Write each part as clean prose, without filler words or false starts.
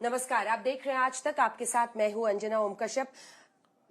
नमस्कार, आप देख रहे हैं आज तक। आपके साथ मैं हूं अंजना ओम कश्यप।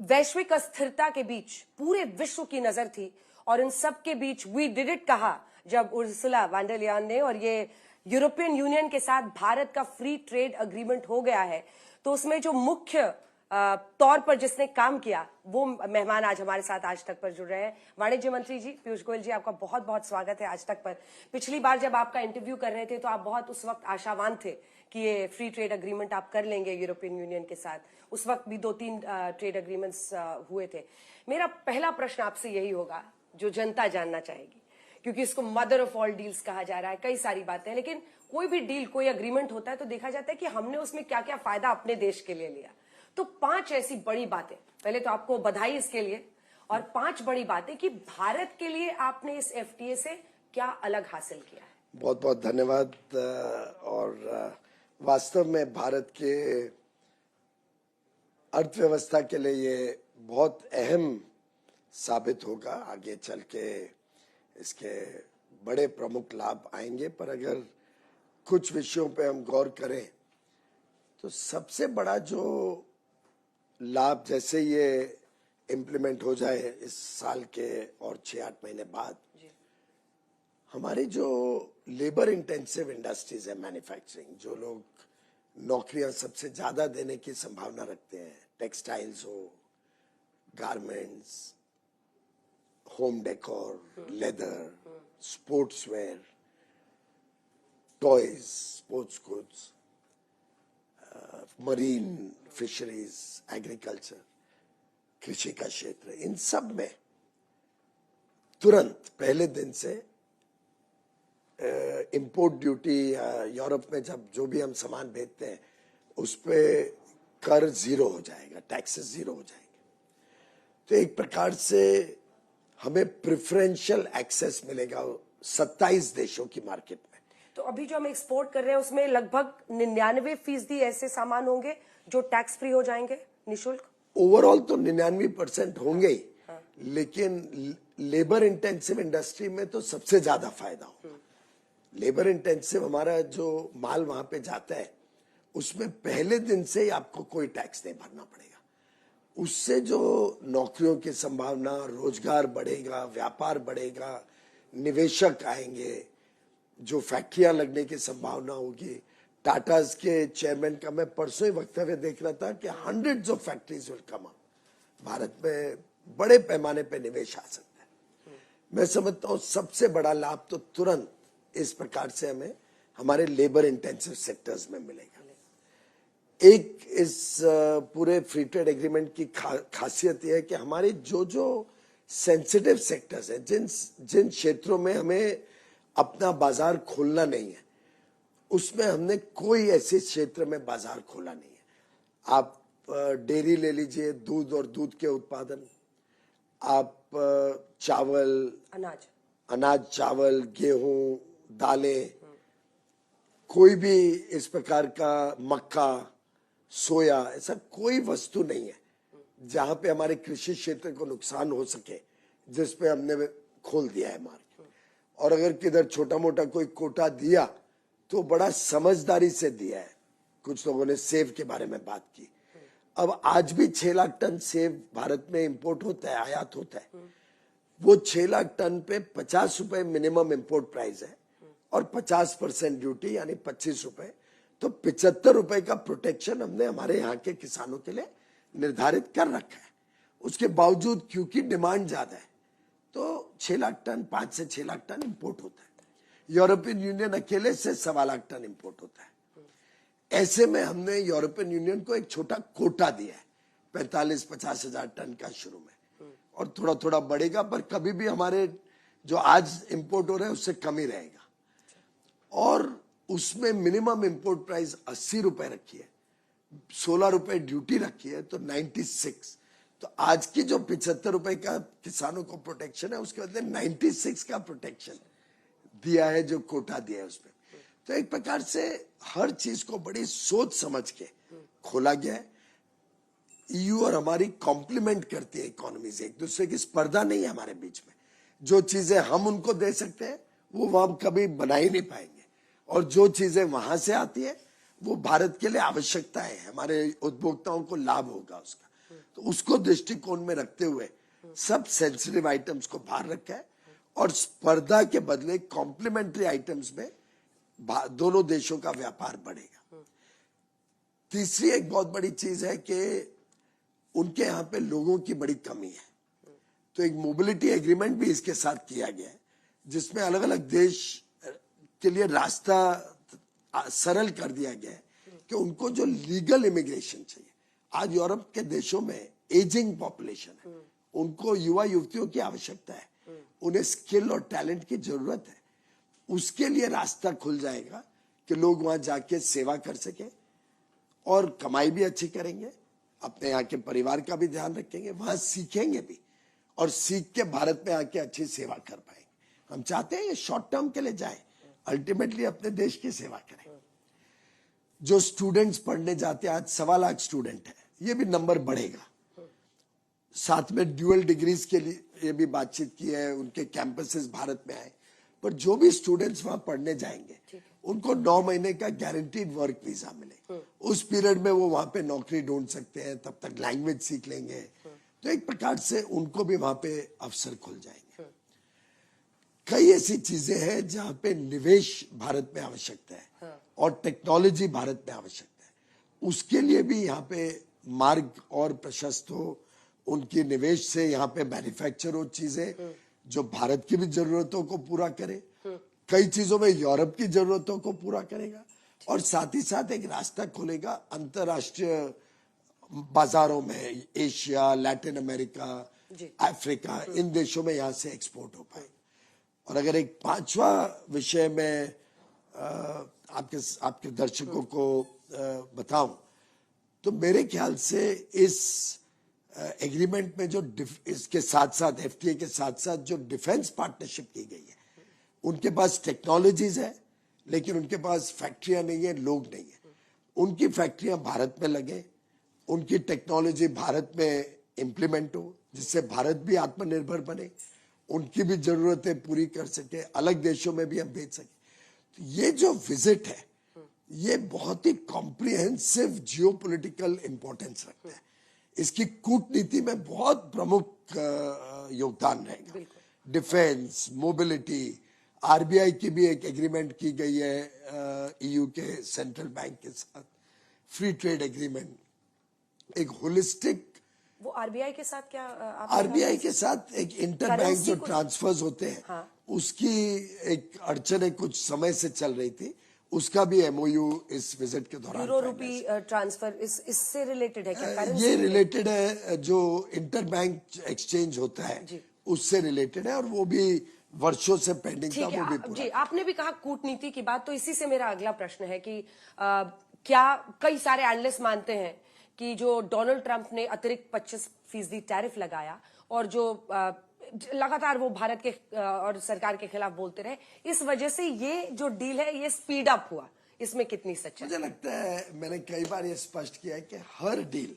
वैश्विक अस्थिरता के बीच पूरे विश्व की नजर थी और इन सब के बीच वी डिड इट कहा जब उर्सुला वॉन डर लेयन ने, और ये यूरोपियन यूनियन के साथ भारत का फ्री ट्रेड अग्रीमेंट हो गया है, तो उसमें जो मुख्य तौर पर जिसने काम किया वो मेहमान आज हमारे साथ आज तक पर जुड़ रहे हैं। वाणिज्य मंत्री जी पीयूष गोयल जी, आपका बहुत बहुत स्वागत है आज तक पर। पिछली बार जब आपका इंटरव्यू कर रहे थे तो आप बहुत उस वक्त आशावान थे कि ये फ्री ट्रेड अग्रीमेंट आप कर लेंगे यूरोपियन यूनियन के साथ। उस वक्त भी 2-3 ट्रेड अग्रीमेंट्स हुए थे। मेरा पहला प्रश्न आपसे यही होगा जो जनता जानना चाहेगी, क्योंकि इसको मदर ऑफ ऑल डील्स कहा जा रहा है, कई सारी बातें, लेकिन कोई भी डील, कोई अग्रीमेंट होता है तो देखा जाता है कि हमने उसमें क्या क्या फायदा अपने देश के लिए लिया। तो 5 ऐसी बड़ी बातें, पहले तो आपको बधाई इसके लिए, और 5 बड़ी बातें कि भारत के लिए आपने इस एफटीए से क्या अलग हासिल किया है। बहुत बहुत धन्यवाद। और वास्तव में भारत के अर्थव्यवस्था के लिए ये बहुत अहम साबित होगा। आगे चल के इसके बड़े प्रमुख लाभ आएंगे, पर अगर कुछ विषयों पे हम गौर करें तो सबसे बड़ा जो लाभ, जैसे ये इम्प्लीमेंट हो जाए इस साल के और 6-8 महीने बाद, हमारी जो लेबर इंटेंसिव इंडस्ट्रीज है, मैन्युफैक्चरिंग, जो लोग नौकरियां सबसे ज्यादा देने की संभावना रखते हैं, टेक्सटाइल्स हो, garments, home decor, leather, sports wear, toys, sports goods, marine, fisheries, agriculture, कृषि का क्षेत्र, इन सब में तुरंत पहले दिन से इंपोर्ट ड्यूटी, यूरोप में जब जो भी हम सामान भेजते हैं उस पे कर 0 हो जाएगा, टैक्सेस 0 हो जाएंगे। तो एक प्रकार से हमें प्रेफरेंशियल एक्सेस मिलेगा 27 देशों की मार्केट में। तो अभी जो हम एक्सपोर्ट कर रहे हैं उसमें लगभग 99% ऐसे सामान होंगे जो टैक्स फ्री हो जाएंगे निःशुल्क। ओवरऑल तो 99% होंगे ही, लेकिन लेबर इंटेंसिव इंडस्ट्री में तो सबसे ज्यादा फायदा होगा। लेबर इंटेंसिव हमारा जो माल वहां पे जाता है उसमें पहले दिन से ही आपको कोई टैक्स नहीं भरना पड़ेगा। उससे जो नौकरियों की संभावना, रोजगार बढ़ेगा, व्यापार बढ़ेगा, निवेशक आएंगे, जो फैक्ट्रियां लगने की संभावना होगी। टाटाज के चेयरमैन का मैं परसों ही वक्तव्य देख रहा था कि 100s of factories will come up. Bharat में बड़े पैमाने पे निवेश आ सकता है। मैं समझता हूँ सबसे बड़ा लाभ तो तुरंत इस प्रकार से हमें हमारे लेबर इंटेंसिव सेक्टर्स में मिलेगा। एक इस पूरे फ्री ट्रेड एग्रीमेंट की खासियत यह है कि हमारे जो जो सेंसिटिव सेक्टर्स हैं, जिन क्षेत्रों में हमें अपना बाजार खोलना नहीं है, उसमें हमने कोई ऐसे क्षेत्र में बाजार खोला नहीं है। आप डेयरी ले लीजिए, दूध और दूध के उत्पादन, आप चावल, अनाज, चावल, गेहूं, दालें, कोई भी इस प्रकार का, मक्का, सोया, ऐसा कोई वस्तु नहीं है जहां पे हमारे कृषि क्षेत्र को नुकसान हो सके जिस पे हमने खोल दिया है मार्केट। और अगर किधर छोटा मोटा कोई कोटा दिया तो बड़ा समझदारी से दिया है। कुछ लोगों ने सेब के बारे में बात की। अब आज भी 6 लाख टन सेब भारत में इंपोर्ट होता है, आयात होता है। वो 6 लाख टन पे 50 रुपए मिनिमम इंपोर्ट प्राइस है और 50% ड्यूटी, यानी 25 रुपए। तो 75 रुपए का प्रोटेक्शन हमने हमारे यहाँ के किसानों के लिए निर्धारित कर रखा है। उसके बावजूद क्योंकि डिमांड ज्यादा है तो 6 लाख टन, 5 से 6 लाख टन इंपोर्ट होता है। यूरोपियन यूनियन अकेले से 1.25 लाख टन इंपोर्ट होता है। ऐसे में हमने यूरोपियन यूनियन को एक छोटा कोटा दिया है, 45-50 हजार टन का शुरू में, और थोड़ा थोड़ा बढ़ेगा, पर कभी भी हमारे जो आज इंपोर्ट हो रहे हैं उससे कम ही रहेगा। और उसमें मिनिमम इंपोर्ट प्राइस 80 रुपए रखी है, 16 रुपए ड्यूटी रखी है, तो 96। तो आज की जो 75 रुपए का किसानों को प्रोटेक्शन है, उसके बदले 96 का प्रोटेक्शन दिया है, जो कोटा दिया है उसमें। तो एक प्रकार से हर चीज को बड़ी सोच समझ के खोला गया है। ईयू और हमारी कॉम्प्लीमेंट करती है इकोनॉमीज, एक दूसरे की स्पर्धा नहीं है हमारे बीच में। जो चीजें हम उनको दे सकते हैं वो वहां कभी बना ही नहीं पाएंगे, और जो चीजें वहां से आती है वो भारत के लिए आवश्यकता है, हमारे उपभोक्ताओं को लाभ होगा उसका, तो उसको दृष्टिकोण में रखते हुए सब सेंसिटिव आइटम्स को बाहर रखा है और स्पर्धा के बदले कॉम्प्लीमेंट्री आइटम्स में दोनों देशों का व्यापार बढ़ेगा। तीसरी एक बहुत बड़ी चीज है कि उनके यहाँ पे लोगों की बड़ी कमी है, तो एक मोबिलिटी एग्रीमेंट भी इसके साथ किया गया है जिसमें अलग अलग देश के लिए रास्ता सरल कर दिया गया है कि उनको जो लीगल इमिग्रेशन चाहिए, आज यूरोप के देशों में एजिंग पॉपुलेशन है, उनको युवा युवतियों की आवश्यकता है, उन्हें स्किल और टैलेंट की जरूरत है, उसके लिए रास्ता खुल जाएगा कि लोग वहां जाके सेवा कर सके और कमाई भी अच्छी करेंगे, अपने यहाँ के परिवार का भी ध्यान रखेंगे, वहां सीखेंगे भी और सीख के भारत में आके अच्छी सेवा कर पाएंगे। हम चाहते हैं ये शॉर्ट टर्म के लिए जाए, अल्टीमेटली अपने देश की सेवा करें। जो स्टूडेंट्स पढ़ने जाते हैं, आज 1.25 लाख स्टूडेंट है, ये भी नंबर बढ़ेगा। साथ में ड्यूअल डिग्रीज के लिए ये भी बातचीत की है, उनके कैंपसेस भारत में आए, पर जो भी स्टूडेंट्स वहां पढ़ने जाएंगे उनको 9 महीने का गारंटीड वर्क वीजा मिले, उस पीरियड में वो वहां पे नौकरी ढूंढ सकते हैं, तब तक लैंग्वेज सीख लेंगे, तो एक प्रकार से उनको भी वहां पे अवसर खुल जाएंगे। कई ऐसी चीजें हैं जहां पे निवेश भारत में आवश्यकता है और टेक्नोलॉजी भारत में आवश्यकता है, उसके लिए भी यहाँ पे मार्ग और प्रशस्त हो, उनकी निवेश से यहाँ पे मैन्युफैक्चर हो चीजें जो भारत की भी जरूरतों को पूरा करे, कई चीजों में यूरोप की जरूरतों को पूरा करेगा और साथ ही साथ एक रास्ता खोलेगा अंतरराष्ट्रीय बाजारों में, एशिया, लैटिन अमेरिका, अफ्रीका, इन देशों में यहाँ से एक्सपोर्ट हो पाए। और अगर एक 5वां विषय में आपके दर्शकों को बताऊं तो मेरे ख्याल से इस एग्रीमेंट में जो इसके साथ साथ एफटीए के साथ साथ जो डिफेंस पार्टनरशिप की गई है, उनके पास टेक्नोलॉजीज है लेकिन उनके पास फैक्ट्रियां नहीं है, लोग नहीं है, उनकी फैक्ट्रियां भारत में लगे, उनकी टेक्नोलॉजी भारत में इम्प्लीमेंट हो जिससे भारत भी आत्मनिर्भर बने, उनकी भी जरूरतें पूरी कर सके, अलग देशों में भी हम भेज सके। तो ये जो विजिट है ये बहुत ही कॉम्प्रिहेंसिव जियोपॉलिटिकल इंपॉर्टेंस रखता है, इसकी कूटनीति में बहुत प्रमुख योगदान रहेगा। डिफेंस, मोबिलिटी, आरबीआई की भी एक एग्रीमेंट की गई है ईयू के सेंट्रल बैंक के साथ, फ्री ट्रेड एग्रीमेंट, एक होलिस्टिक। वो आरबीआई के साथ क्या आरबीआई के साथ एक इंटर बैंक जो ट्रांसफर्स होते हैं, हाँ। उसकी एक अड़चन है, कुछ समय से चल रही थी, उसका भी एमओयू इस विजिट के दौरान। यूरो रूपी ट्रांसफर इससे रिलेटेड है क्या? ये रिलेटेड है, जो इंटर बैंक एक्सचेंज होता है उससे रिलेटेड है और वो भी वर्षों से पेंडिंग था, वो भी पूरा। जी, आपने भी कहा कूटनीति की बात, तो इसी से मेरा अगला प्रश्न है कि क्या कई सारे एनालिस्ट मानते हैं कि जो डोनाल्ड ट्रंप ने अतिरिक्त 25% टैरिफ लगाया और जो लगातार वो भारत के और सरकार के खिलाफ बोलते रहे, इस वजह से ये जो डील है ये स्पीड अप हुआ, इसमें कितनी सच्चाई? मुझे लगता है मैंने कई बार ये स्पष्ट किया है कि हर डील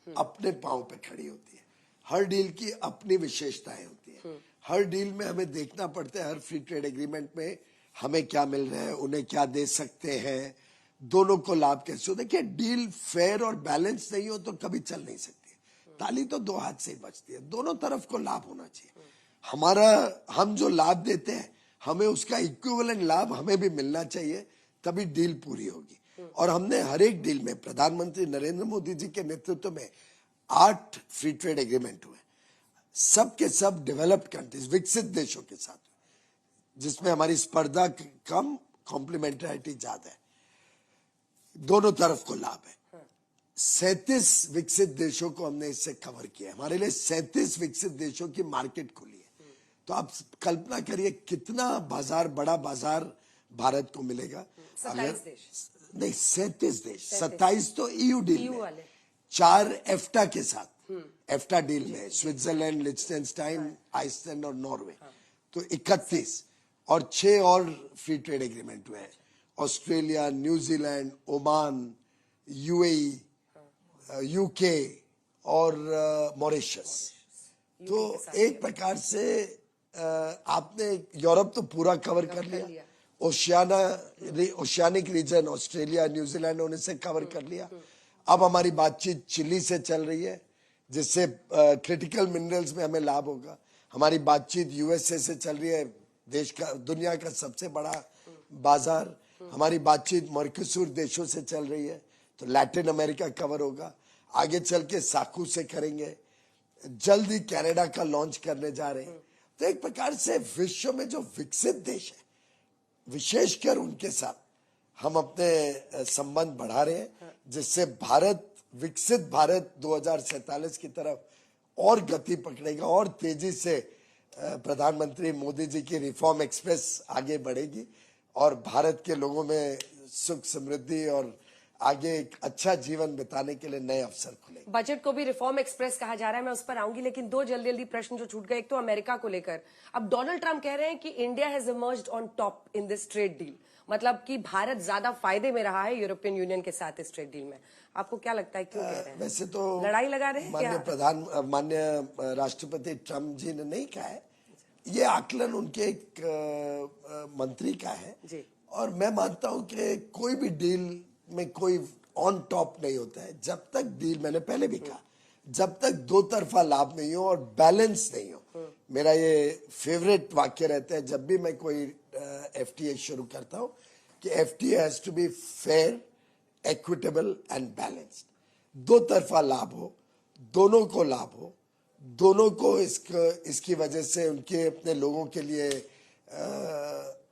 अपने पांव पे खड़ी होती है, हर डील की अपनी विशेषताएं होती है, हर डील में हमें देखना पड़ता है, हर फ्री ट्रेड एग्रीमेंट में हमें क्या मिल रहा है, उन्हें क्या दे सकते हैं, दोनों को लाभ कैसे हो। देखिए, डील फेयर और बैलेंस नहीं हो तो कभी चल नहीं सकती, ताली तो 2 हाथ से ही बजती है, दोनों तरफ को लाभ होना चाहिए। हम जो लाभ देते हैं हमें उसका इक्विवेलेंट लाभ हमें भी मिलना चाहिए, तभी डील पूरी होगी। और हमने हर एक डील में प्रधानमंत्री नरेंद्र मोदी जी के नेतृत्व में 8 फ्री ट्रेड एग्रीमेंट हुए, सब के सब डेवलप्ड कंट्रीज, विकसित देशों के साथ, जिसमें हमारी स्पर्धा कम, कॉम्प्लीमेंटरिटी ज्यादा है, दोनों तरफ को लाभ है। 37 विकसित देशों को हमने इससे कवर किया, हमारे लिए 37 विकसित देशों की मार्केट खुली है। तो आप कल्पना करिए कितना बाजार, बड़ा बाजार भारत को मिलेगा। 27 देश नहीं, 37 देश, 27 तो ईयू डील में, 4 एफ्टा के साथ, एफ्टा डील में स्विट्जरलैंड, लिechtenstein, आइसलैंड और नॉर्वे, तो 31, और 6 और फ्री ट्रेड एग्रीमेंट हुए हैं, Australia, New Zealand, Oman, UAE, UK और मॉरिशस। तो एक प्रकार से आपने यूरोप तो पूरा कवर कर लिया, ओशियानिक रीजन, ऑस्ट्रेलिया, न्यूजीलैंड होने से कवर कर लिया। अब हमारी बातचीत चिली से चल रही है, जिससे क्रिटिकल मिनरल्स में हमें लाभ होगा। हमारी बातचीत यूएसए से चल रही है, देश का, दुनिया का सबसे बड़ा बाजार। हमारी बातचीत मर्कोसुर देशों से चल रही है, तो लैटिन अमेरिका कवर होगा। आगे चल के साकू से करेंगे, जल्द ही कनाडा का लॉन्च करने जा रहे हैं। तो एक प्रकार से विश्व में जो विकसित देश है, विशेषकर उनके साथ हम अपने संबंध बढ़ा रहे हैं, जिससे भारत, विकसित भारत 2047 की तरफ और गति पकड़ेगा और तेजी से प्रधानमंत्री मोदी जी की रिफॉर्म एक्सप्रेस आगे बढ़ेगी और भारत के लोगों में सुख समृद्धि और आगे एक अच्छा जीवन बिताने के लिए नए अवसर खुले। बजट को भी रिफॉर्म एक्सप्रेस कहा जा रहा है, मैं उस पर आऊंगी, लेकिन दो जल्दी जल्दी प्रश्न जो छूट गए। एक तो अमेरिका को लेकर, अब डोनाल्ड ट्रंप कह रहे हैं कि India has emerged on top in this trade deal, मतलब कि भारत ज्यादा फायदे में रहा है यूरोपियन यूनियन के साथ इस ट्रेड डील में। आपको क्या लगता है, क्यों कह रहे हैं? वैसे तो लड़ाई लगा रहे हैं माननीय राष्ट्रपति ट्रंप जी ने नहीं कहा है, ये आकलन उनके एक मंत्री का है जी। और मैं मानता हूं कि कोई भी डील में कोई ऑन टॉप नहीं होता है। जब तक डील, मैंने पहले भी कहा, जब तक दो तरफा लाभ नहीं हो और बैलेंस नहीं हो। मेरा ये फेवरेट वाक्य रहता है जब भी मैं कोई एफटीए शुरू करता हूं कि FTA has to be fair, equitable and balanced. दो तरफा लाभ हो, दोनों को लाभ हो, दोनों को इसकी वजह से उनके अपने लोगों के लिए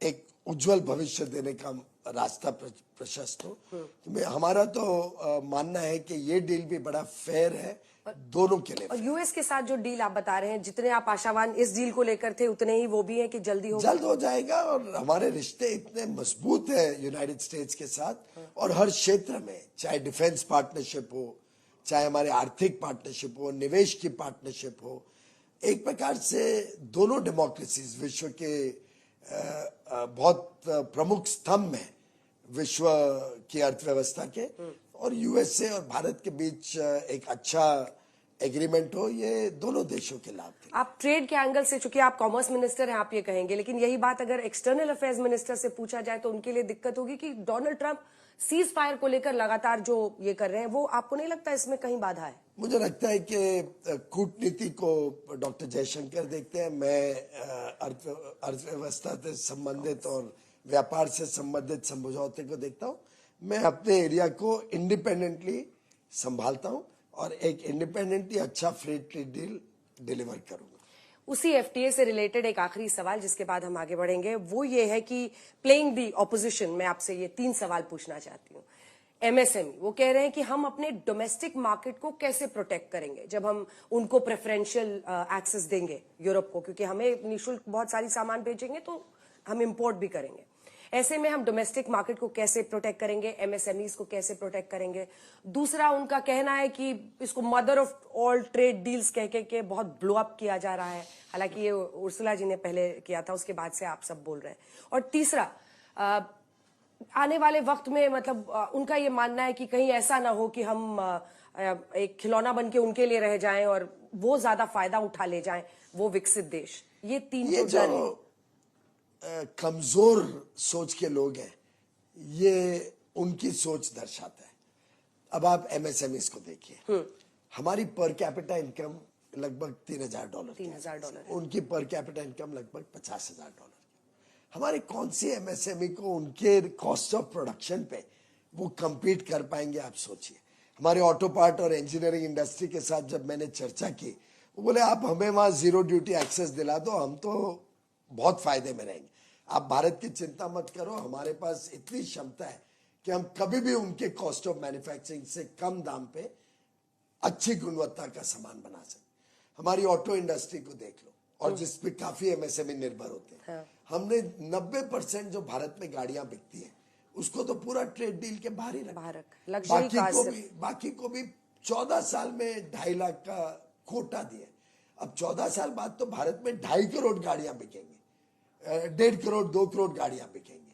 एक उज्जवल भविष्य देने का रास्ता प्रशस्त हो। तो हमारा तो मानना है कि ये डील भी बड़ा फेयर है दोनों के लिए। और यूएस के साथ जो डील आप बता रहे हैं, जितने आप आशावान इस डील को लेकर थे, उतने ही वो भी है कि जल्द हो जाएगा। और हमारे रिश्ते इतने मजबूत है यूनाइटेड स्टेट्स के साथ, और हर क्षेत्र में, चाहे डिफेंस पार्टनरशिप हो, चाहे हमारे आर्थिक पार्टनरशिप हो, निवेश की पार्टनरशिप हो, एक प्रकार से दोनों डेमोक्रेसीज विश्व के बहुत प्रमुख स्तंभ है विश्व की अर्थव्यवस्था के, और यूएसए और भारत के बीच एक अच्छा एग्रीमेंट हो, ये दोनों देशों के लाभ के। आप ट्रेड के एंगल से, चूंकि आप कॉमर्स मिनिस्टर हैं, आप ये कहेंगे, लेकिन यही बात अगर एक्सटर्नल अफेयर्स मिनिस्टर से पूछा जाए तो उनके लिए दिक्कत होगी कि डोनाल्ड ट्रंप सीज फायर को लेकर लगातार जो ये कर रहे हैं, वो आपको नहीं लगता इसमें कहीं बाधा है? मुझे लगता है कि कूटनीति को डॉक्टर जयशंकर देखते हैं, मैं अर्थव्यवस्था से संबंधित और व्यापार से संबंधित समझौते को देखता हूं। मैं अपने एरिया को इंडिपेंडेंटली संभालता हूं और एक इंडिपेंडेंटली अच्छा फ्री ट्रेड डील डिलीवर करूंगा। उसी एफटीए से रिलेटेड एक आखिरी सवाल, जिसके बाद हम आगे बढ़ेंगे, वो ये है कि प्लेइंग दी ऑपोजिशन, मैं आपसे ये 3 सवाल पूछना चाहती हूँ। एमएसएमई, वो कह रहे हैं कि हम अपने डोमेस्टिक मार्केट को कैसे प्रोटेक्ट करेंगे जब हम उनको प्रेफरेंशियल एक्सेस देंगे यूरोप को, क्योंकि हमें निःशुल्क बहुत सारी सामान भेजेंगे तो हम इंपोर्ट भी करेंगे। ऐसे में हम डोमेस्टिक मार्केट को कैसे प्रोटेक्ट करेंगे, एमएसएमईज को कैसे प्रोटेक्ट करेंगे? दूसरा, उनका कहना है कि इसको mother of all trade deals कह के बहुत ब्लो अप किया जा रहा है, हालांकि ये उर्सुला जी ने पहले किया था, उसके बाद से आप सब बोल रहे हैं। और तीसरा, आने वाले वक्त में, मतलब उनका ये मानना है कि कहीं ऐसा ना हो कि हम एक खिलौना बन के उनके लिए रह जाएं और वो ज्यादा फायदा उठा ले जाएं, वो विकसित देश। ये 3 जो कमजोर सोच के लोग हैं, ये उनकी सोच दर्शाता है। अब आप एमएसएमईज को देखिए, हमारी पर कैपिटा इनकम लगभग $3,000, उनकी पर कैपिटा इनकम लगभग $50,000। हमारे कौन सी एमएसएमई को उनके कॉस्ट ऑफ प्रोडक्शन पे वो compete कर पाएंगे, आप सोचिए। हमारे ऑटो पार्ट और इंजीनियरिंग इंडस्ट्री के साथ जब मैंने चर्चा की, वो बोले आप हमें वहां जीरो ड्यूटी एक्सेस दिला दो, हम तो बहुत फायदे में रहेंगे। आप भारत की चिंता मत करो, हमारे पास इतनी क्षमता है कि हम कभी भी उनके कॉस्ट ऑफ मैन्युफैक्चरिंग से कम दाम पे अच्छी गुणवत्ता का सामान बना सकते। हमारी ऑटो इंडस्ट्री को देख लो, और जिसपे काफी एमएसएमई निर्भर होते हैं। हाँ। हमने 90% जो भारत में गाड़ियां बिकती है, उसको तो पूरा ट्रेड डील के बाहर ही रखा। बाकी को भी 14 साल में 2.5 लाख का कोटा दिया। अब 14 साल बाद तो भारत में 2.5 करोड़ गाड़ियां बिकेंगी, 1.5 करोड़ 2 करोड़ गाड़ियां बिकेंगी।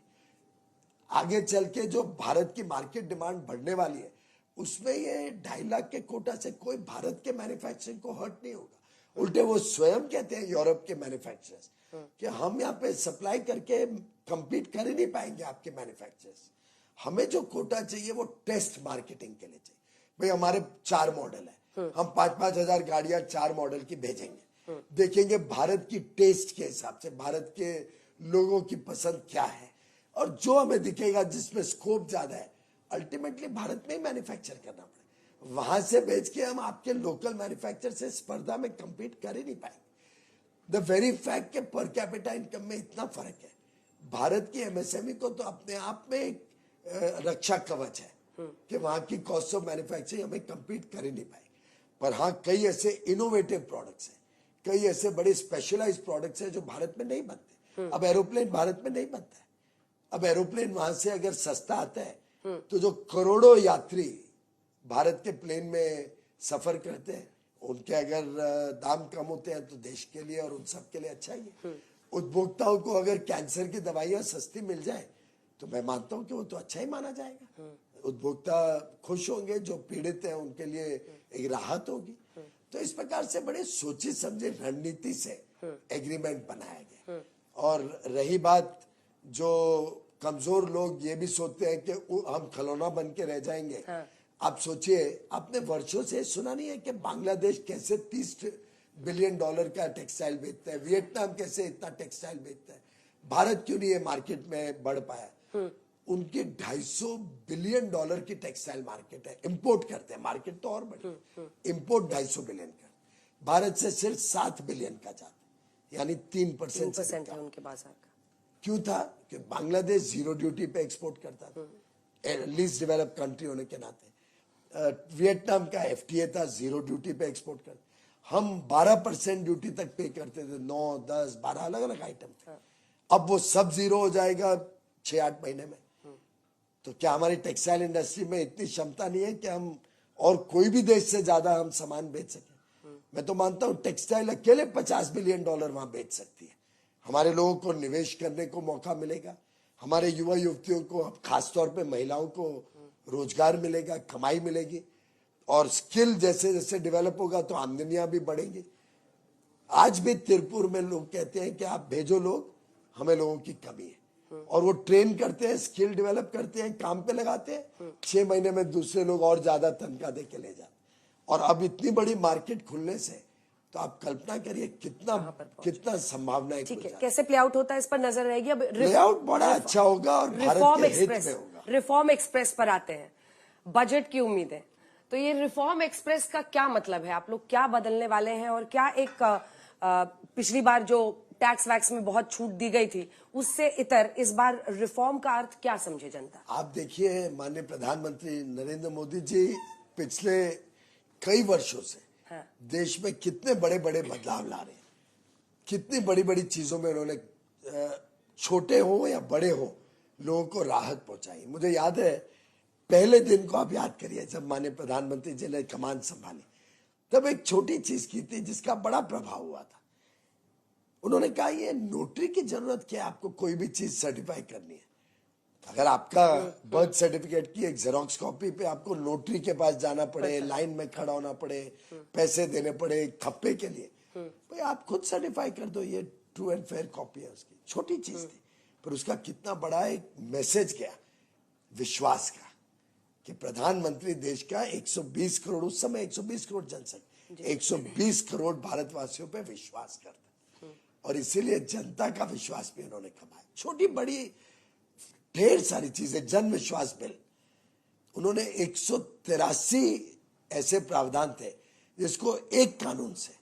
आगे चल के जो भारत की मार्केट डिमांड बढ़ने वाली है, उसमें ये 2.5 लाख के कोटा से कोई भारत के मैन्युफैक्चरिंग को हर्ट नहीं होगा। उल्टे वो स्वयं कहते हैं यूरोप के मैन्युफैक्चरर्स कि हम यहाँ पे सप्लाई करके compete कर ही नहीं पाएंगे आपके मैन्युफैक्चरर्स। हमें जो कोटा चाहिए वो टेस्ट मार्केटिंग के लिए चाहिए। भाई हमारे 4 मॉडल है, हम 5-5 हजार गाड़ियां 4 मॉडल की भेजेंगे, देखेंगे भारत की टेस्ट के हिसाब से भारत के लोगों की पसंद क्या है, और जो हमें दिखेगा जिसमें स्कोप ज्यादा है अल्टीमेटली भारत में ही मैन्युफैक्चर करना पड़ेगा। वहां से बेच के हम आपके लोकल मैन्युफैक्चर से स्पर्धा में compete कर ही नहीं पाएंगे। द वेरी फैक्ट के पर कैपिटा इनकम में इतना फर्क है, भारत की एमएसएमई को तो अपने आप में एक रक्षा कवच है कि वहां की कॉस्ट ऑफ मैन्युफैक्चरिंग हमें compete कर ही नहीं पाएगी। पर हाँ, कई ऐसे इनोवेटिव प्रोडक्ट्स हैं, कई ऐसे बड़े स्पेशलाइज्ड प्रोडक्ट्स हैं जो भारत में नहीं बनते। अब एरोप्लेन भारत में नहीं बनता है। अब एरोप्लेन वहां से अगर सस्ता आता है तो जो करोड़ों यात्री भारत के प्लेन में सफर करते हैं उनके अगर दाम कम होते हैं तो देश के लिए और उन सब के लिए अच्छा ही है। उपभोक्ताओं को अगर कैंसर की दवाइयां सस्ती मिल जाए तो मैं मानता हूं कि वो तो अच्छा ही माना जाएगा। उपभोक्ता खुश होंगे, जो पीड़ित हैं उनके लिए एक राहत होगी। तो इस प्रकार से बड़े सोची समझे रणनीति से एग्रीमेंट बनाया गया। और रही बात जो कमजोर लोग ये भी सोचते हैं कि हम खिलौना बन के रह जाएंगे। आप सोचिए, आपने वर्षों से सुना नहीं है कि बांग्लादेश कैसे $30 बिलियन का टेक्सटाइल बेचता है, वियतनाम कैसे इतना टेक्सटाइल बेचता है, भारत क्यों नहीं ये मार्केट में बढ़ पाया। उनके $250 बिलियन की टेक्सटाइल मार्केट है, इंपोर्ट करते हैं, मार्केट तो और बड़ी, इंपोर्ट 250 बिलियन का, भारत से सिर्फ 7 बिलियन का जाता है, यानी 3% है उनके बाजार का। क्यों था कि बांग्लादेश जीरो ड्यूटी पे एक्सपोर्ट करता था, लीस्ट डेवलप्ड कंट्री होने के नाते। वियतनाम का FTA था, जीरो ड्यूटी पे एक्सपोर्ट करता। हम 12% ड्यूटी तक पे करते थे, 9, 10, 12 अलग अलग आइटम। अब वो सब जीरो हो जाएगा 6-8 महीने में। तो क्या हमारी टेक्सटाइल इंडस्ट्री में इतनी क्षमता नहीं है कि हम और कोई भी देश से ज्यादा हम सामान बेच सकें? मैं तो मानता हूं टेक्सटाइल अकेले $50 बिलियन वहां बेच सकती है। हमारे लोगों को निवेश करने को मौका मिलेगा, हमारे युवा युवतियों को, खासतौर पे महिलाओं को रोजगार मिलेगा, कमाई मिलेगी, और स्किल जैसे जैसे डेवलप होगा तो आमदनियां भी बढ़ेंगी। आज भी तिरपुर में लोग कहते हैं कि आप भेजो लोग, हमें लोगों की कमी है, और वो ट्रेन करते हैं, स्किल डेवलप करते हैं, काम पे लगाते हैं, 6 महीने में दूसरे लोग और ज्यादा तनख्वाह दे के ले जाते। और अब इतनी बड़ी मार्केट खुलने से तो आप कल्पना करिए कितना संभावनाएं। ठीक है, कैसे प्ले आउट होता है इस पर नजर रहेगी। अब प्ले आउट बड़ा अच्छा होगा और भारत के हित में होगा। रिफॉर्म एक्सप्रेस पर आते हैं, बजट की उम्मीदें। तो ये रिफॉर्म एक्सप्रेस का क्या मतलब है, आप लोग क्या बदलने वाले हैं, और क्या एक पिछली बार जो टैक्स वैक्स में बहुत छूट दी गई थी उससे इतर इस बार रिफॉर्म का अर्थ क्या समझे जनता? आप देखिए, माननीय प्रधानमंत्री नरेंद्र मोदी जी पिछले कई वर्षों से देश में कितने बड़े बड़े बदलाव ला रहे हैं, कितनी बड़ी बड़ी चीजों में उन्होंने छोटे हो या बड़े हो लोगों को राहत पहुंचाई। मुझे याद है पहले दिन को आप याद करिए जब माननीय प्रधानमंत्री जी ने कमान संभाली, तब एक छोटी चीज की थी जिसका बड़ा प्रभाव हुआ था। उन्होंने कहा ये नोटरी की जरूरत क्या है, आपको कोई भी चीज सर्टिफाई करनी है, अगर आपका बर्थ सर्टिफिकेट की एक जेरोक्स कॉपी पे आपको नोटरी के पास जाना पड़े, लाइन में खड़ा होना पड़े, पैसे देने पड़े खप्पे के लिए, भाई आप खुद सर्टिफाई कर दो, ये ट्रू एंड फेयर कॉपी है उसकी। छोटी चीज थी, पर उसका कितना बड़ा एक मैसेज गया विश्वास का कि प्रधानमंत्री देश का 120 करोड़, उस समय 120 करोड़ जनसंख्या, 120 करोड़ भारतवासियों पे विश्वास करता, और इसीलिए जनता का विश्वास भी उन्होंने कमाया। छोटी बड़ी ढेर सारी चीजें, जन विश्वास बिल, उन्होंने 183 ऐसे प्रावधान थे जिसको एक कानून से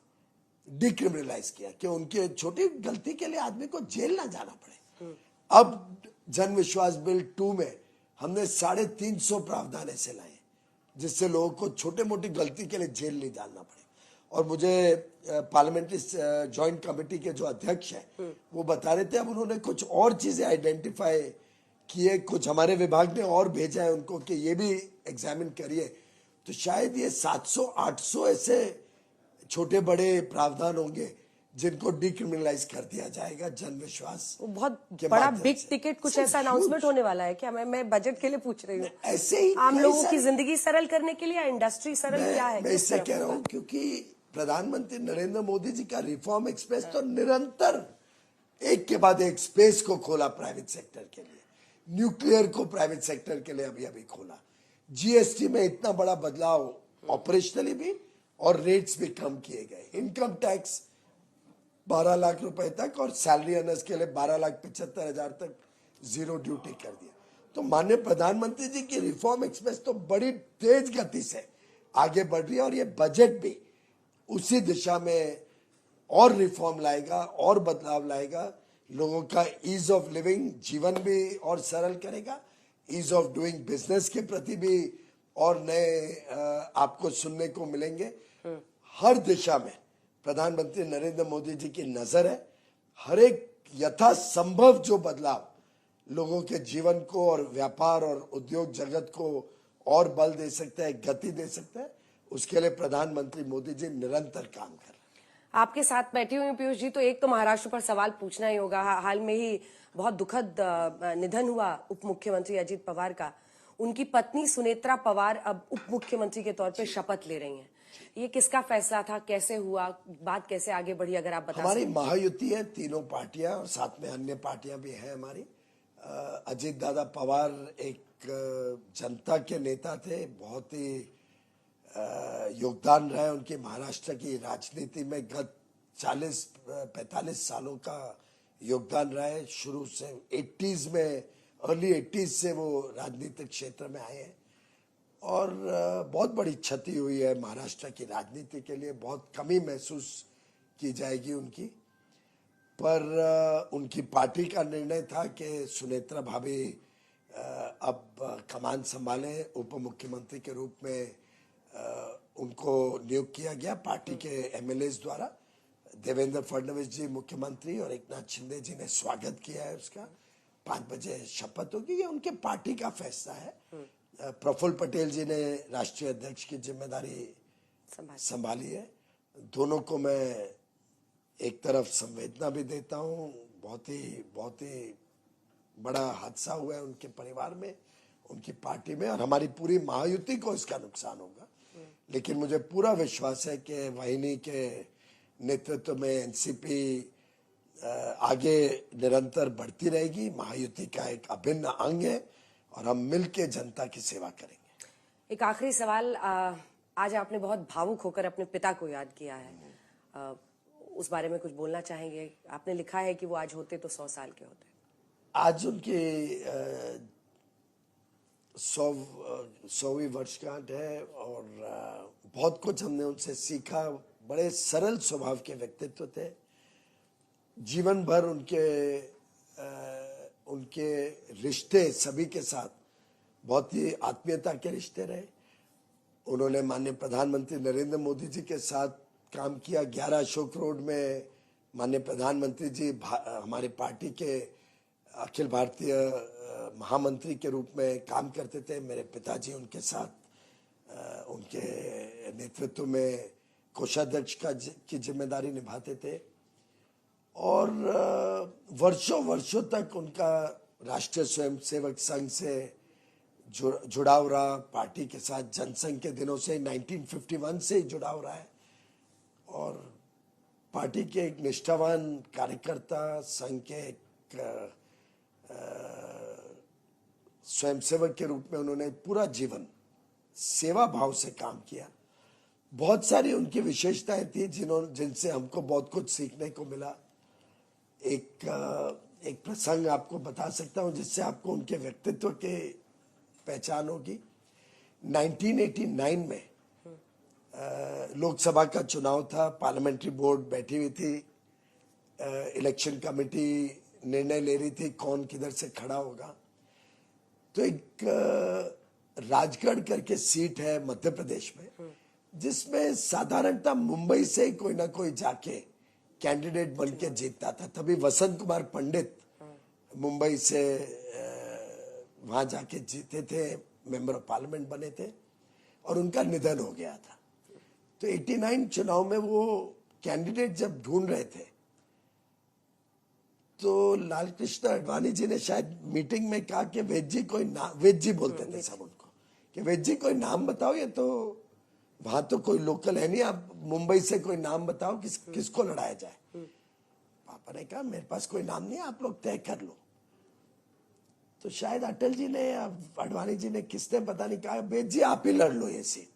डिक्रिमिनलाइज किया कि उनके छोटी गलती के लिए आदमी को जेल ना जाना पड़े। अब जन विश्वास बिल 2 में हमने 350 प्रावधान ऐसे लाए जिससे लोगों को छोटे मोटी गलती के लिए जेल नहीं जाना पड़े। और मुझे पार्लियामेंट्री जॉइंट कमेटी के जो अध्यक्ष हैं वो बता रहे थे अब उन्होंने कुछ और चीजें आइडेंटिफाई किए, कुछ हमारे विभाग ने और भेजा है उनको कि ये भी एग्जामिन करिए, तो शायद ये 700-800 ऐसे छोटे बड़े प्रावधान होंगे जिनको डिक्रिमिनलाइज कर दिया जाएगा जन विश्वास। बहुत बड़ा बिग टिकट कुछ ऐसा अनाउंसमेंट होने वाला है क्या? मैं बजट के लिए पूछ रही हूँ, ऐसे ही आम लोगों की जिंदगी सरल करने के लिए या इंडस्ट्री सरल क्या है? मैं इससे कह रहा हूँ क्योंकि प्रधानमंत्री नरेंद्र मोदी जी का रिफॉर्म एक्सप्रेस तो निरंतर एक के बाद एक स्पेस को खोला प्राइवेट सेक्टर के लिए, न्यूक्लियर को प्राइवेट सेक्टर के लिए अभी अभी खोला, जीएसटी में इतना बड़ा बदलाव ऑपरेशनली भी और रेट्स भी कम किए गए, इनकम टैक्स 12 लाख रुपए तक और सैलरी अर्नर्स के लिए 12,75,000 तक जीरो ड्यूटी कर दिया। तो माननीय प्रधानमंत्री जी की रिफॉर्म एक्सप्रेस तो बड़ी तेज गति से आगे बढ़ रही है और ये बजट भी उसी दिशा में और रिफॉर्म लाएगा और बदलाव लाएगा, लोगों का ईज ऑफ लिविंग जीवन भी और सरल करेगा, ईज ऑफ डूइंग बिजनेस के प्रति भी और नए आपको सुनने को मिलेंगे। हर दिशा में प्रधानमंत्री नरेंद्र मोदी जी की नजर है, हर एक यथासंभव जो बदलाव लोगों के जीवन को और व्यापार और उद्योग जगत को और बल दे सकता है, गति दे सकता है, उसके लिए प्रधानमंत्री मोदी जी निरंतर काम कर रहे हैं। आपके साथ बैठे हुए पीयूष जी, तो एक तो महाराष्ट्र पर सवाल पूछना ही होगा। हाल में ही बहुत दुखद निधन हुआ उप मुख्यमंत्री अजित पवार का। उनकी पत्नी सुनेत्रा पवार अब उप मुख्यमंत्री के तौर पर शपथ ले रही हैं। ये किसका फैसला था, कैसे हुआ, बात कैसे आगे बढ़ी, अगर आप बता हमारी महायुति है, तीनों पार्टियां और साथ में अन्य पार्टियां भी हैं हमारी। अजित दादा पवार एक जनता के नेता थे, बहुत ही योगदान रहा है उनके महाराष्ट्र की राजनीति में, गत 40-45 सालों का योगदान रहा है। शुरू से 80s में, अर्ली 80s से वो राजनीतिक क्षेत्र में आए हैं और बहुत बड़ी क्षति हुई है महाराष्ट्र की राजनीति के लिए, बहुत कमी महसूस की जाएगी उनकी। पर उनकी पार्टी का निर्णय था कि सुनेत्रा भाभी अब कमान संभाले, उप मुख्यमंत्री के रूप में उनको नियुक्त किया गया पार्टी के एमएलएस द्वारा। देवेंद्र फडणवीस जी मुख्यमंत्री और एकनाथ शिंदे जी ने स्वागत किया है उसका। 5 बजे शपथ होगी, ये उनके पार्टी का फैसला है। प्रफुल्ल पटेल जी ने राष्ट्रीय अध्यक्ष की जिम्मेदारी संभाली है। दोनों को मैं एक तरफ संवेदना भी देता हूँ, बहुत ही बड़ा हादसा हुआ है उनके परिवार में, उनकी पार्टी में, और हमारी पूरी महायुति को इसका नुकसान होगा। लेकिन मुझे पूरा विश्वास है कि वाहिनी के नेतृत्व में एनसीपी आगे निरंतर बढ़ती रहेगी, महायुति का एक अभिन्न अंग है और हम मिलकर जनता की सेवा करेंगे। एक आखिरी सवाल, आज आपने बहुत भावुक होकर अपने पिता को याद किया है, उस बारे में कुछ बोलना चाहेंगे? आपने लिखा है कि वो आज होते तो 100 साल के होते। आज उनकी 100वीं वर्षगांठ है और बहुत कुछ हमने उनसे सीखा। बड़े सरल स्वभाव के व्यक्तित्व थे, जीवन भर उनके रिश्ते सभी के साथ बहुत ही आत्मीयता के रिश्ते रहे। उन्होंने माननीय प्रधानमंत्री नरेंद्र मोदी जी के साथ काम किया। 11 अशोक रोड में माननीय प्रधानमंत्री जी हमारे पार्टी के अखिल भारतीय महामंत्री के रूप में काम करते थे। मेरे पिताजी उनके साथ उनके नेतृत्व में कोषाध्यक्ष की जिम्मेदारी निभाते थे और वर्षों तक उनका राष्ट्रीय स्वयंसेवक संघ से जुड़ाव रहा, पार्टी के साथ जनसंघ के दिनों से 1951 से जुड़ाव रहा है और पार्टी के एक निष्ठावान कार्यकर्ता, संघ के एक स्वयंसेवक के रूप में उन्होंने पूरा जीवन सेवा भाव से काम किया। बहुत सारी उनकी विशेषताएं थी जिनसे हमको बहुत कुछ सीखने को मिला। एक प्रसंग आपको बता सकता हूं जिससे आपको उनके व्यक्तित्व के पहचान होगी। 1989 में लोकसभा का चुनाव था, पार्लियामेंट्री बोर्ड बैठी हुई थी, इलेक्शन कमेटी निर्णय ले रही थी कौन किधर से खड़ा होगा। तो एक राजगढ़ करके सीट है मध्य प्रदेश में, जिसमें साधारणतः मुंबई से कोई ना कोई जाके कैंडिडेट बन के जीतता था। तभी वसंत कुमार पंडित मुंबई से वहां जाके जीते थे, मेंबर ऑफ पार्लियामेंट बने थे और उनका निधन हो गया था। तो 89 चुनाव में वो कैंडिडेट जब ढूंढ रहे थे तो लाल कृष्ण आडवाणी जी ने शायद मीटिंग में कहा कि वेद जी कोई नाम, वेद जी बोलते थे सब उनको, कि वेद जी कोई नाम बताओ, ये तो वहां तो कोई लोकल है नहीं, आप मुंबई से कोई नाम बताओ किसको लड़ाया जाए। पापा ने कहा मेरे पास कोई नाम नहीं है, आप लोग तय कर लो। तो शायद अटल जी ने या आडवाणी जी ने किसने पता नहीं कहा बेद जी आप ही लड़ लो ये सीट।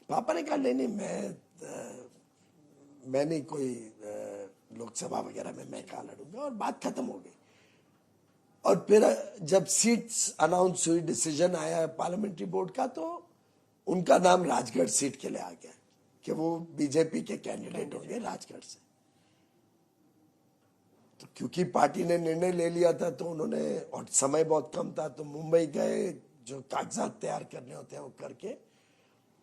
पापा ने कहा नहीं मैं नहीं कोई लोकसभा वगैरह में मैं कहा लड़ूंगा, और बात खत्म हो गई। और फिर जब सीट्स अनाउंस हुई, डिसीजन आया पार्लियामेंट्री बोर्ड का, तो उनका नाम राजगढ़ सीट के लिए आ गया कि वो बीजेपी के कैंडिडेट होंगे राजगढ़ से। तो क्योंकि पार्टी ने निर्णय ले लिया था तो उन्होंने, और समय बहुत कम था, तो मुंबई गए, जो कागजात तैयार करने होते हैं वो करके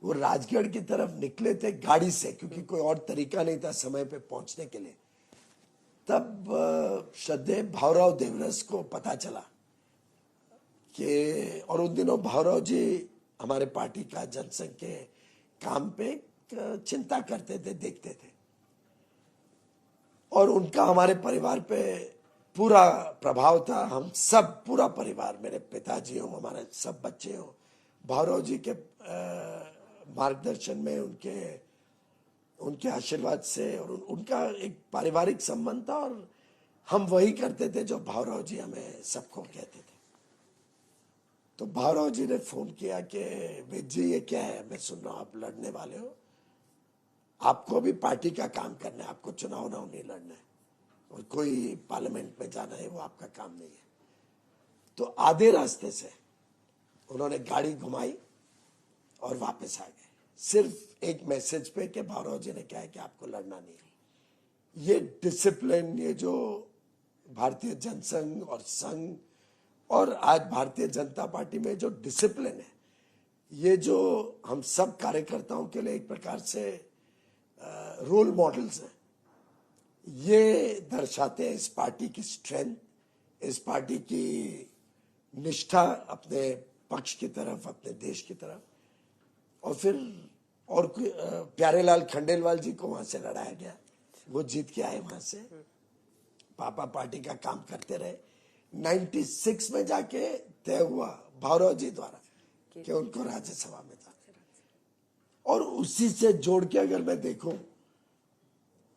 वो राजगढ़ की तरफ निकले थे गाड़ी से, क्योंकि कोई और तरीका नहीं था समय पे पहुंचने के लिए। तब श्रद्धेय भावराव देवरस को पता चला कि, और उन दिनों भावराव जी हमारे पार्टी का जनसंघ के काम पे चिंता करते थे, देखते थे, और उनका हमारे परिवार पे पूरा प्रभाव था। हम सब पूरा परिवार, मेरे पिताजी हो, हमारे सब बच्चे हो, भावराव जी के मार्गदर्शन में, उनके आशीर्वाद से, और उनका एक पारिवारिक संबंध था, और हम वही करते थे जो भावराव जी हमें सबको कहते थे। तो भावराव जी ने फोन किया कि वेद जी ये क्या है, मैं सुन रहा हूं आप लड़ने वाले हो, आपको भी पार्टी का काम करना है, आपको चुनाव नहीं लड़ना है, और कोई पार्लियामेंट में जाना है वो आपका काम नहीं है। तो आधे रास्ते से उन्होंने गाड़ी घुमाई और वापस आ गए, सिर्फ एक मैसेज पे कि भावराव जी ने कहा है कि आपको लड़ना नहीं है। ये डिसिप्लिन, ये जो भारतीय जनसंघ और संघ और आज भारतीय जनता पार्टी में जो डिसिप्लिन है, ये जो हम सब कार्यकर्ताओं के लिए एक प्रकार से रोल मॉडल्स हैं, ये दर्शाते हैं इस पार्टी की स्ट्रेंथ, इस पार्टी की निष्ठा अपने पक्ष की तरफ, अपने देश की तरफ। और फिर और प्यारेलाल खंडेलवाल जी को वहां से लड़ाया गया, वो जीत के आए वहां से। पापा पार्टी का काम करते रहे। 96 में जाके तय हुआ भावराव जी द्वारा कि उनको राज्यसभा में जाना, और उसी से जोड़ के अगर मैं देखूं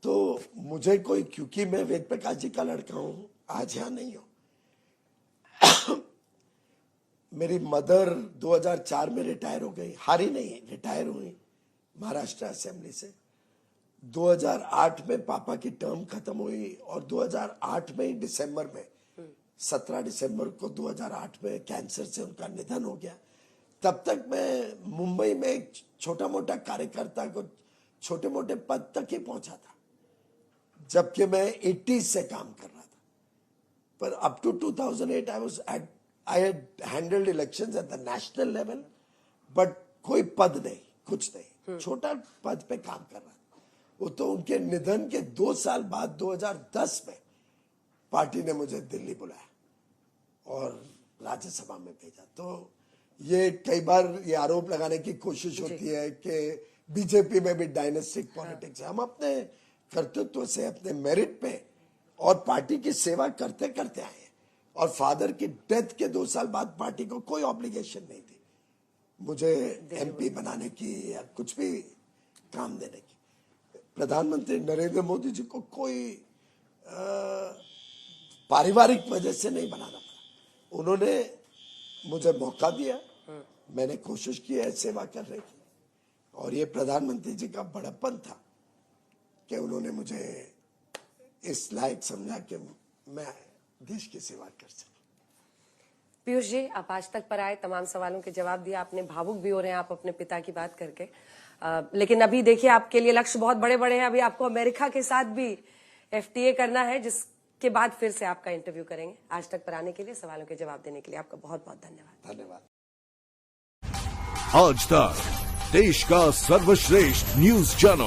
तो मुझे कोई, क्योंकि मैं वेद प्रकाश जी का लड़का हूं, आज यहां नहीं हूं। मेरी मदर 2004 में रिटायर हो गई, हारी नहीं, रिटायर हुई महाराष्ट्र असेंबली से। 2008 में पापा की टर्म खत्म हुई, और 2008 में ही दिसंबर में, 17 दिसंबर को 2008 में कैंसर से उनका निधन हो गया। तब तक मैं मुंबई में एक छोटा मोटा कार्यकर्ता को छोटे मोटे पद तक ही पहुंचा था, जबकि मैं 80 से काम कर रहा था। पर up to 2008 I had handled elections at the national level, but कोई पद नहीं, कुछ नहीं, छोटा पद पे काम कर रहा था। वो तो उनके निधन के 2 साल बाद 2010 में पार्टी ने मुझे दिल्ली बुलाया और राज्यसभा में भेजा। तो ये कई बार ये आरोप लगाने की कोशिश होती है कि बीजेपी में भी डायनेस्टिक पॉलिटिक्स है। हम अपने कर्तृत्व से, अपने मेरिट पे और पार्टी की सेवा करते करते आए हैं, और फादर की डेथ के 2 साल बाद पार्टी को कोई ऑब्लिगेशन नहीं थी मुझे एमपी बनाने की या कुछ भी काम देने की। प्रधानमंत्री नरेंद्र मोदी जी को कोई पारिवारिक वजह से नहीं बनाना पड़ा, उन्होंने मुझे मौका दिया, मैंने कोशिश की है सेवा करने की, और ये प्रधानमंत्री जी का बड़प्पन था कि उन्होंने मुझे इस लायक समझा कि मैं देश की सेवा कर सकूं। पीयूष जी, आप आज तक पर आए, तमाम सवालों के जवाब दिए आपने, भावुक भी हो रहे हैं आप अपने पिता की बात करके, लेकिन अभी देखिए आपके लिए लक्ष्य बहुत बड़े बड़े हैं। अभी आपको अमेरिका के साथ भी एफटीए करना है, जिसके बाद फिर से आपका इंटरव्यू करेंगे। आज तक पर आने के लिए, सवालों के जवाब देने के लिए आपका बहुत बहुत धन्यवाद। धन्यवाद। आज तक देश का सर्वश्रेष्ठ न्यूज चैनल।